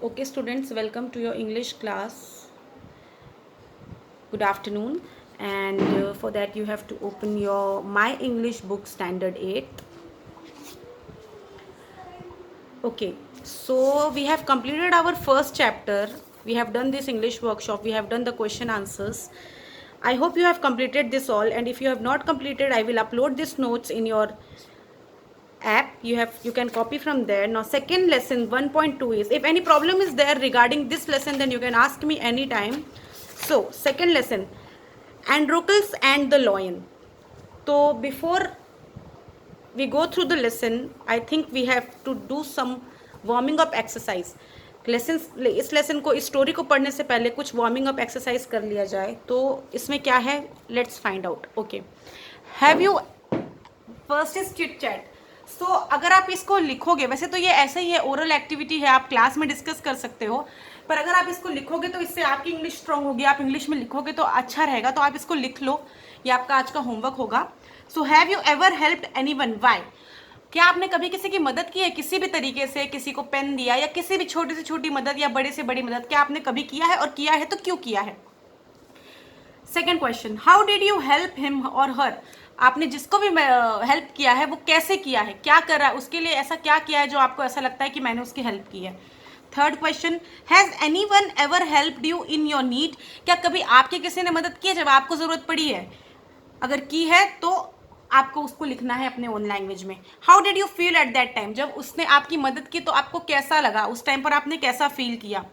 Okay, students, welcome to your English class. Good afternoon. And for that, you have to open your My English book Standard 8. Okay, so we have completed our first chapter. We have done this English workshop. We have done the question answers. I hope you have completed this all. And if you have not completed, I will upload these notes in your app. You can copy from there. Now second lesson 1.2 is, if any problem is there regarding this lesson, then you can ask me anytime. So second lesson, Androcles and the Lion. So before we go through the lesson, I think we have to do some warming up exercise. इस lesson को, इस story को पढ़ने से पहले कुछ warming up exercise कर लिया जाए. तो इसमें क्या है, let's find out. Okay, have you, first is chit chat. So अगर आप इसको लिखोगे, वैसे तो ये ऐसे ही है, ओरल एक्टिविटी है, आप क्लास में डिस्कस कर सकते हो, पर अगर आप इसको लिखोगे तो इससे आपकी इंग्लिश स्ट्रांग होगी. आप इंग्लिश में लिखोगे तो अच्छा रहेगा. तो आप इसको लिख लो, ये आपका आज का होमवर्क होगा. So have you ever helped anyone, why? क्या आपने कभी किसी की मदद की है किसी भी तरीके से? किसी को पेन दिया या किसी भी छोटी से छोटी मदद या बड़े से बड़ी मदद, क्या आपने कभी किया है? और किया है तो क्यों किया है? Second question, how did you help him और हर? आपने जिसको भी हेल्प किया है वो कैसे किया है, क्या कर रहा है, उसके लिए ऐसा क्या किया है जो आपको ऐसा लगता है कि मैंने उसकी हेल्प की है. Third question, has anyone ever helped you in your need? क्या कभी आपके किसी ने मदद की है जब आपको जरूरत पड़ी है? अगर की है तो आपको उसको लिखना है अपने ओन लैंग्वेज में. How did you feel at that time? जब उसने आपकी मदद की तो आपको कैसा लगा, उस टाइम पर आपने कैसा फील किया?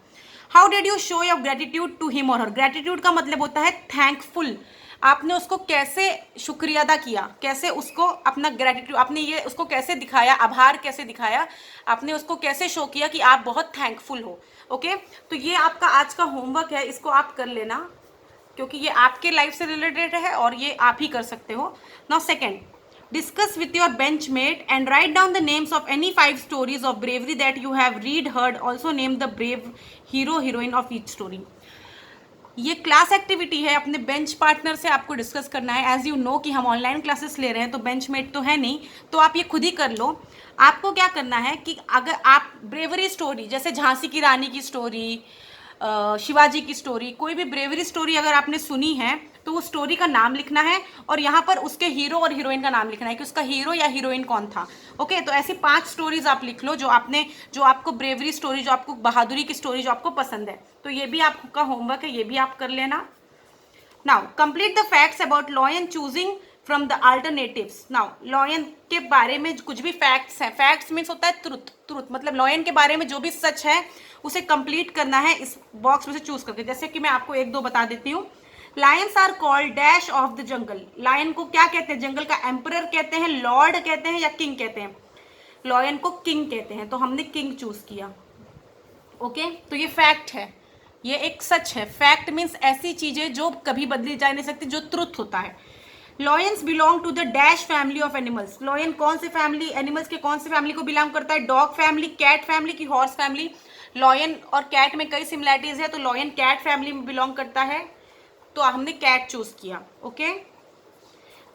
How did you show your gratitude to him और हर? ग्रेटिट्यूड का मतलब होता है थैंकफुल. आपने उसको कैसे शुक्रिया अदा किया, कैसे उसको अपना ग्रेटिट्यूड, आपने ये उसको कैसे दिखाया, आभार कैसे दिखाया, आपने उसको कैसे शो किया कि आप बहुत थैंकफुल हो. ओके, तो ये आपका आज का होमवर्क है, इसको आप कर लेना क्योंकि ये आपके लाइफ से रिलेटेड है और ये आप ही कर सकते हो. Now second, discuss with your benchmate and write down the names of any 5 stories of bravery that you have read, heard. Also name the brave hero, heroine of each story. ये class activity है, अपने bench partner से आपको discuss करना है. As you know कि हम online classes ले रहे हैं तो बेंचमेट तो है नहीं, तो आप ये खुद ही कर लो. आपको क्या करना है कि अगर आप ब्रेवरी स्टोरी, जैसे झांसी की रानी की स्टोरी, शिवाजी की स्टोरी, कोई भी ब्रेवरी स्टोरी अगर आपने सुनी है तो उस स्टोरी का नाम लिखना है और यहाँ पर उसके हीरो और हीरोइन का नाम लिखना है कि उसका हीरो या हीरोइन कौन था. ओके, तो ऐसी 5 स्टोरीज आप लिख लो जो आपको ब्रेवरी स्टोरी, जो आपको बहादुरी की स्टोरी जो आपको पसंद है. तो ये भी आपका होमवर्क है, ये भी आप कर लेना. Now complete the facts about lion choosing from the alternatives. Now lion के बारे में कुछ भी फैक्ट्स हैं, फैक्ट्स मीन्स होता है ट्रुथ, मतलब लॉयन के बारे में जो भी सच है उसे कंप्लीट करना है इस बॉक्स में से चूज करके. जैसे कि मैं आपको 1-2 बता देती हूँ. Lions are called dash of the jungle. Lion को क्या कहते हैं? जंगल का एम्परर कहते हैं, लॉर्ड कहते हैं या किंग कहते हैं? लॉयन को किंग कहते हैं, तो हमने किंग चूज किया. ओके, तो ये फैक्ट है, ये एक सच है. फैक्ट मीन्स ऐसी चीजें जो कभी बदली जा नहीं सकती, जो ट्रुथ होता है. Lions belong to the dash family of animals. Lion कौन से फैमिली, एनिमल्स के कौन से फैमिली को बिलोंग करता है? डॉग फैमिली, कैट फैमिली की हॉर्स फैमिली? लॉयन और कैट में कई सिमिलैरिटीज है, तो लॉयन कैट फैमिली में बिलोंग करता है, तो हमने कैट चूज किया. Okay,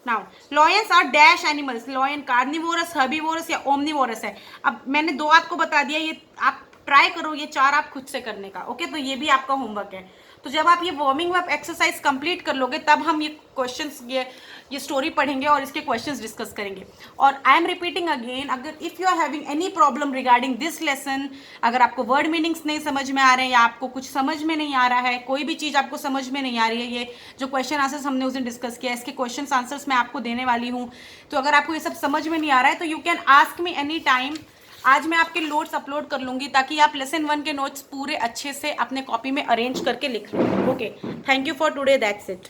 now lions are dash animals. Lion carnivorous, herbivorous या ओमनिवोरस है? अब मैंने 2 आपको बता दिया, ये आप ट्राई करो ये 4 आप खुद से करने का. ओके, तो ये भी आपका होमवर्क है. तो जब आप ये वार्मिंग अप एक्सरसाइज कंप्लीट कर लोगे तब हम ये क्वेश्चंस, ये स्टोरी पढ़ेंगे और इसके क्वेश्चंस डिस्कस करेंगे. और आई एम रिपीटिंग अगेन, अगर if you are having any problem regarding this lesson, अगर आपको वर्ड मीनिंग्स नहीं समझ में आ रहे हैं या आपको कुछ समझ में नहीं आ रहा है, कोई भी चीज़ आपको समझ में नहीं आ रही है, ये जो क्वेश्चन आंसर्स हमने उस दिन डिस्कस किया, इसके क्वेश्चन आंसर्स मैं आपको देने वाली हूँ. तो अगर आपको ये सब समझ में नहीं आ रहा है तो you can ask me any time. आज मैं आपके नोट्स अपलोड कर लूंगी ताकि आप लेसन 1 के नोट्स पूरे अच्छे से अपने कॉपी में अरेंज करके लिख लो. Okay, thank you for today, that's it.